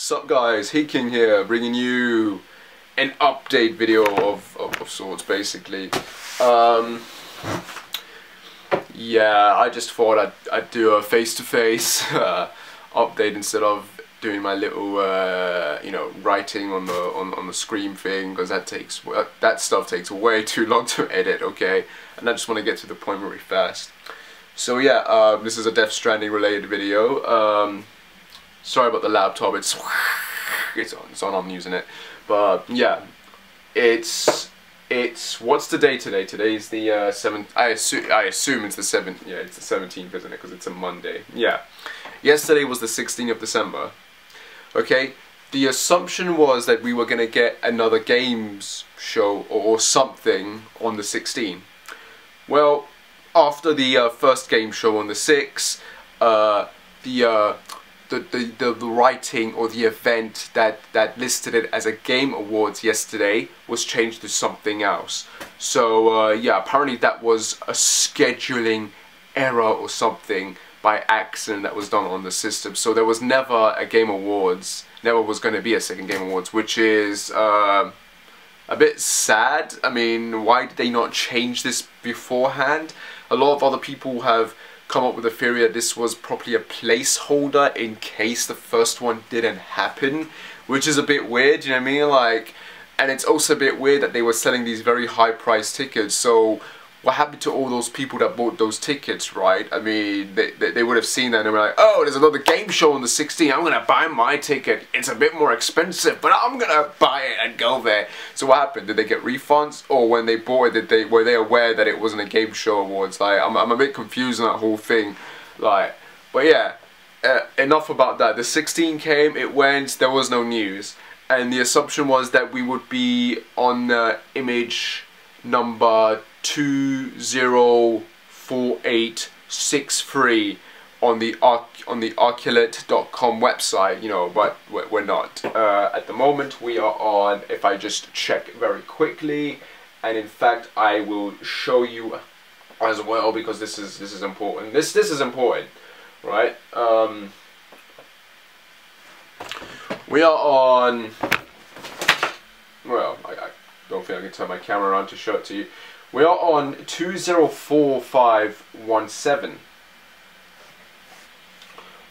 Sup guys, King here, bringing you an update video of sorts, basically. Yeah, I just thought I'd do a face-to-face update instead of doing my little, you know, writing on the screen thing, because that stuff takes way too long to edit, okay? And I just want to get to the point very fast. So yeah, this is a Death Stranding related video. Sorry about the laptop, it's on, I'm using it. But yeah, it's what's the day today? Today's the 7th. I assume it's the 7th. Yeah, it's the 17th, isn't it? Because it's a Monday. Yeah. Yesterday was the 16th of December. Okay. The assumption was that we were gonna get another games show or something on the 16th. Well, after the first game show on the 6th, the writing or the event that listed it as a Game Awards yesterday was changed to something else. So yeah, apparently that was a scheduling error or something by accident that was done on the system. So there was never a Game Awards, never was going to be a second Game Awards, which is a bit sad. I mean, why did they not change this beforehand? A lot of other people have come up with a theory that this was probably a placeholder in case the first one didn't happen, which is a bit weird, you know what I mean? Like, and it's also a bit weird that they were selling these very high priced tickets. So what happened to all those people that bought those tickets, right? I mean, they would have seen that and they were like, oh, there's another game show on the 16th, I'm gonna buy my ticket. It's a bit more expensive, but I'm gonna buy it and go there. So what happened? Did they get refunds? Or when they bought it, were they aware that it wasn't a game show awards? Like, I'm a bit confused on that whole thing. Like, but yeah, enough about that. The 16 came, it went, there was no news. And the assumption was that we would be on image number 204863 on the Archillect.com website, you know, but we're not. At the moment we are on, if I just check very quickly, and in fact I will show you as well, because this is important. This is important, right? We are on, well, I don't think I can turn my camera around to show it to you. We are on 204517.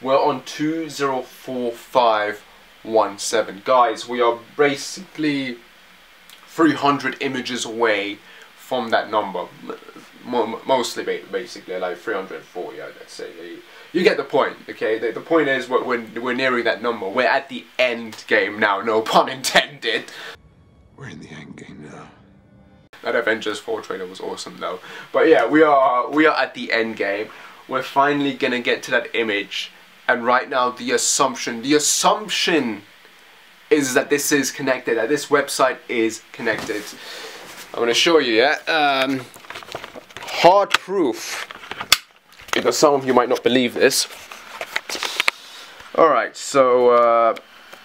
We're on 204517. Guys, we are basically 300 images away from that number. Mostly, basically, like 340, I'd say. You get the point, okay? The point is, we're nearing that number. We're at the end game now, no pun intended. We're in the end game now. That Avengers 4 trailer was awesome though. But yeah, we are at the end game. We're finally gonna get to that image, and right now the assumption is that this is connected, that this website is connected. I'm gonna show you, yeah? Hard proof, because some of you might not believe this. Alright, so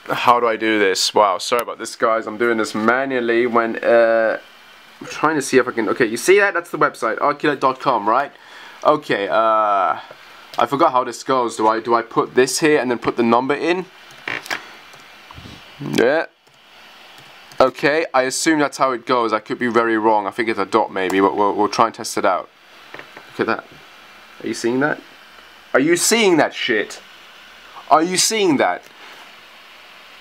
how do I do this? Wow, sorry about this guys, I'm doing this manually when I'm trying to see if I can, okay, you see that? That's the website, Archillect.com, right? Okay, I forgot how this goes. Do I put this here and then put the number in? Yeah. Okay, I assume that's how it goes. I could be very wrong. I think it's a dot maybe, but we'll try and test it out. Look at that. Are you seeing that? Are you seeing that shit? Are you seeing that?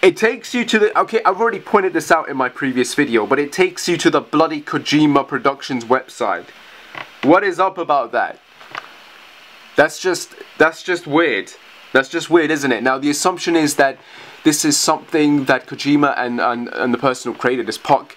It takes you to the, okay, I've already pointed this out in my previous video, but it takes you to the bloody Kojima Productions website. What is up about that? That's just weird. That's just weird, isn't it? Now, the assumption is that this is something that Kojima and the person who created this POC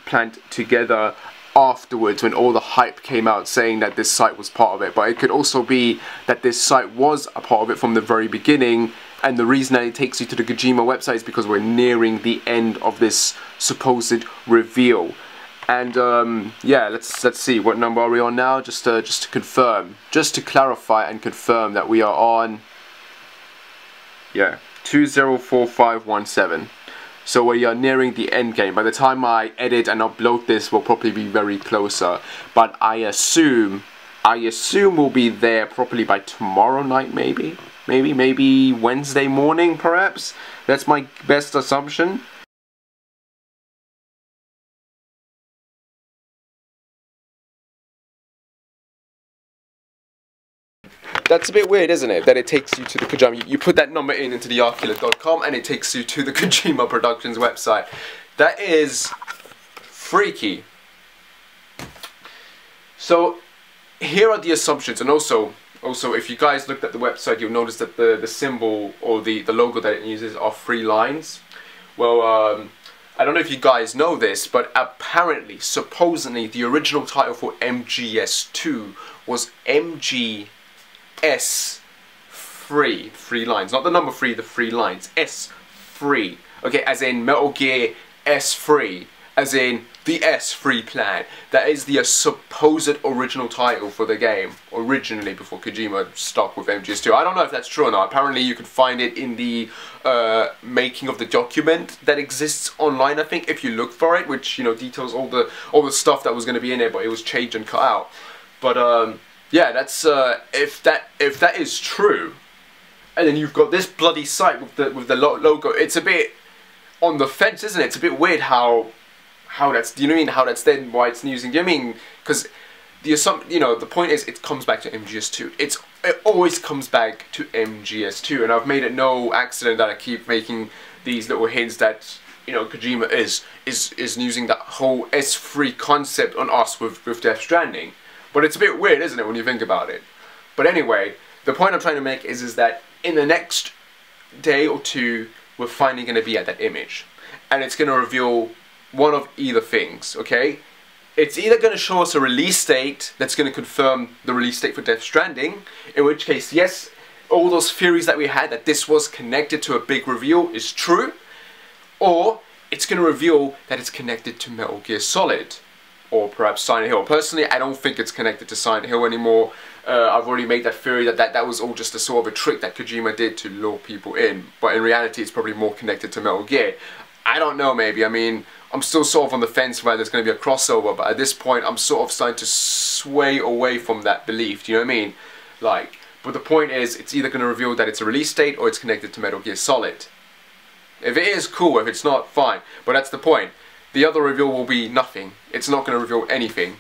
planned together afterwards, when all the hype came out saying that this site was part of it. But it could also be that this site was a part of it from the very beginning, and the reason that it takes you to the Kojima website is because we're nearing the end of this supposed reveal. And yeah, let's see, what number are we on now? Just to confirm, just to clarify and confirm that we are on, yeah, 204517. So we are nearing the end game. By the time I edit and upload this, we'll probably be very closer. But I assume we'll be there probably by tomorrow night, maybe. maybe Wednesday morning, perhaps. That's my best assumption. That's a bit weird, isn't it? That it takes you to the Kojima. You put that number into the Archillect.com and it takes you to the Kojima Productions website. That is freaky. So here are the assumptions, and also if you guys looked at the website, you'll notice that the symbol or the logo that it uses are 3 lines. Well, I don't know if you guys know this, but apparently, supposedly, the original title for MGS 2 was MGS 3. 3 lines, not the number 3, the 3 lines. S3. Okay, as in Metal Gear S3. As in the S3 plan. That is the supposed original title for the game. Originally, before Kojima stuck with MGS2. I don't know if that's true or not. Apparently you can find it in the making of the document that exists online, I think, if you look for it, which, you know, details all the stuff that was going to be in it, but it was changed and cut out. But yeah, that's if that is true, and then you've got this bloody site with the logo. It's a bit on the fence, isn't it? It's a bit weird how that's, do you know what I mean? How that's then why it's using. Do you know what I mean? Because the point is, it comes back to MGS2. It always comes back to MGS2, and I've made it no accident that I keep making these little hints that, you know, Kojima is using that whole S3 concept on us with Death Stranding. But it's a bit weird, isn't it, when you think about it? But anyway, the point I'm trying to make is that in the next day or two, we're finally going to be at that image, and it's going to reveal one of either things, okay? It's either going to show us a release date that's going to confirm the release date for Death Stranding, in which case, yes, all those theories that we had that this was connected to a big reveal is true, or it's going to reveal that it's connected to Metal Gear Solid, or perhaps Silent Hill. Personally, I don't think it's connected to Silent Hill anymore. I've already made that theory that was all just a sort of a trick that Kojima did to lure people in, but in reality it's probably more connected to Metal Gear. I don't know, maybe. I mean, I'm still sort of on the fence whether there's going to be a crossover, but at this point I'm sort of starting to sway away from that belief, do you know what I mean? Like, but the point is, it's either going to reveal that it's a release date or it's connected to Metal Gear Solid. If it is, cool. If it's not, fine. But that's the point. The other reveal will be nothing. It's not going to reveal anything.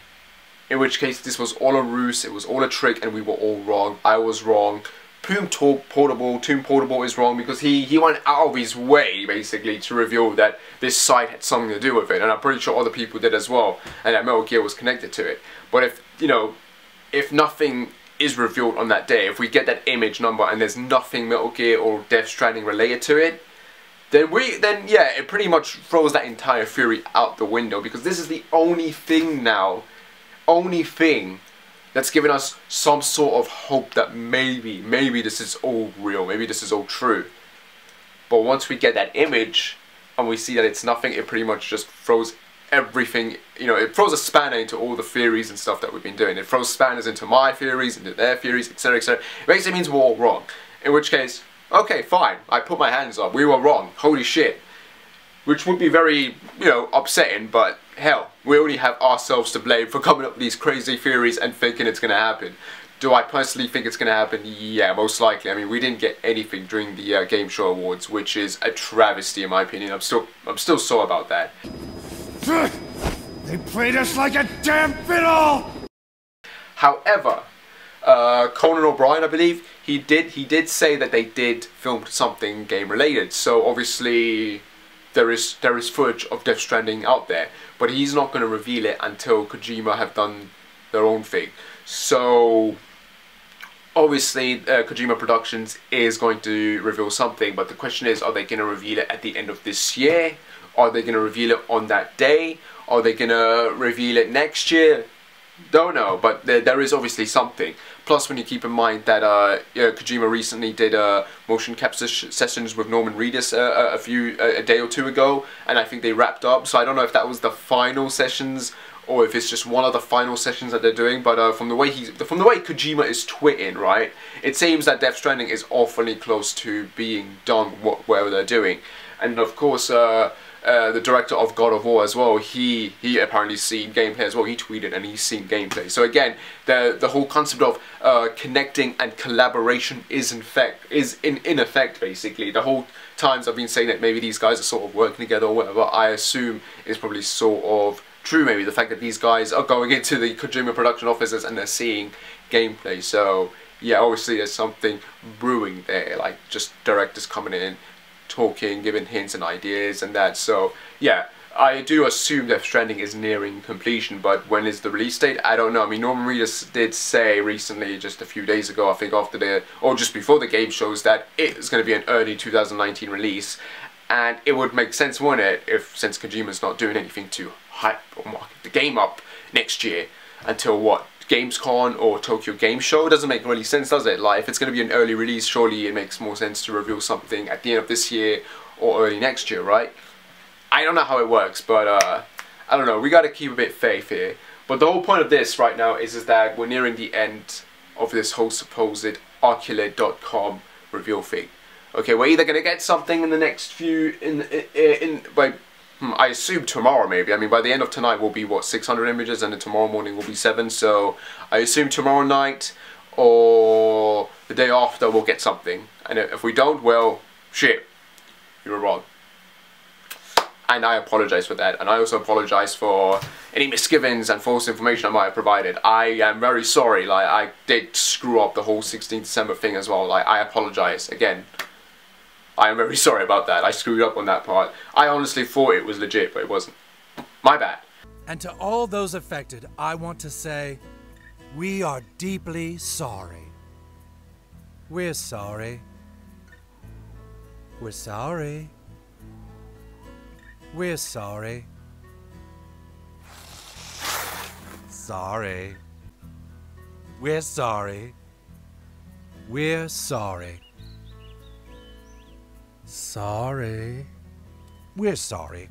In which case, this was all a ruse, it was all a trick, and we were all wrong. I was wrong. Tomb Portable is wrong because he went out of his way, basically, to reveal that this site had something to do with it. And I'm pretty sure other people did as well, and that Metal Gear was connected to it. But if, you know, if nothing is revealed on that day, if we get that image number and there's nothing Metal Gear or Death Stranding related to it, then yeah, it pretty much throws that entire theory out the window, because this is the only thing now, that's given us some sort of hope that maybe this is all real, maybe this is all true. But once we get that image and we see that it's nothing, it pretty much just throws everything, you know, it throws a spanner into all the theories and stuff that we've been doing. It throws spanners into my theories, into their theories, etc, etc. It basically means we're all wrong. In which case, okay, fine, I put my hands up, we were wrong, holy shit. Which would be very, you know, upsetting, but hell, we only have ourselves to blame for coming up with these crazy theories and thinking it's going to happen. Do I personally think it's going to happen? Yeah, most likely. I mean, we didn't get anything during the Game Show Awards, which is a travesty in my opinion. I'm still sore about that. They played us like a damn fiddle! However, Conan O'Brien, I believe, he did say that they did film something game related. So obviously there is footage of Death Stranding out there, but he's not going to reveal it until Kojima have done their own thing. So obviously Kojima Productions is going to reveal something, but the question is, are they going to reveal it at the end of this year? Are they going to reveal it on that day? Are they going to reveal it next year? Don't know, but there is obviously something. Plus, when you keep in mind that Kojima recently did motion capture sessions with Norman Reedus a day or two ago, and I think they wrapped up. So I don't know if that was the final sessions or if it's just one of the final sessions that they're doing. But from the way Kojima is twitting, right, it seems that Death Stranding is awfully close to being done whatever they're doing. And of course, the director of God of War as well, he apparently seen gameplay as well. He tweeted and he's seen gameplay. So again, the whole concept of connecting and collaboration is in effect basically. The whole times I've been saying that maybe these guys are sort of working together or whatever, I assume is probably sort of true. Maybe the fact that these guys are going into the Kojima production offices and they're seeing gameplay. So yeah, obviously there's something brewing there, like just directors coming in, talking, giving hints and ideas and that. So yeah, I do assume Death Stranding is nearing completion, but when is the release date? I don't know. I mean, Norman Reedus did say recently, just a few days ago, I think after or just before the game shows, that it's going to be an early 2019 release, and it would make sense, wouldn't it, since Kojima's not doing anything to hype or market the game up next year until what? Gamescom or Tokyo Game Show? It doesn't make really sense, does it? Like, if it's going to be an early release, surely it makes more sense to reveal something at the end of this year or early next year, right? I don't know how it works, but I don't know. We got to keep a bit of faith here. But the whole point of this right now is that we're nearing the end of this whole supposed Archillect.com reveal thing. Okay, we're either going to get something in the next few, I assume tomorrow maybe. I mean, by the end of tonight will be what, 600 images, and then tomorrow morning will be 7. So I assume tomorrow night or the day after we'll get something. And if we don't, well, shit, you were wrong. And I apologize for that. And I also apologize for any misgivings and false information I might have provided. I am very sorry. Like, I did screw up the whole 16th December thing as well. Like, I apologize again. I am very sorry about that. I screwed up on that part. I honestly thought it was legit, but it wasn't. My bad. And to all those affected, I want to say, we are deeply sorry. We're sorry. We're sorry. We're sorry. Sorry. We're sorry. We're sorry. Sorry. We're sorry.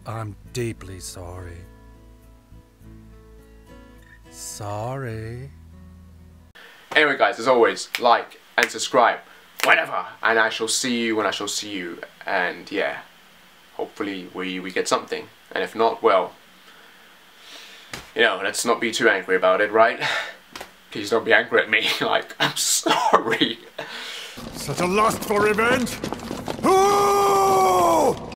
I'm deeply sorry. Sorry. Anyway guys, as always, like and subscribe whenever, and I shall see you when I shall see you. And yeah, hopefully we get something, and if not, well, you know, let's not be too angry about it, right? Please don't be angry at me. Like, I'm sorry. Such a lust for revenge?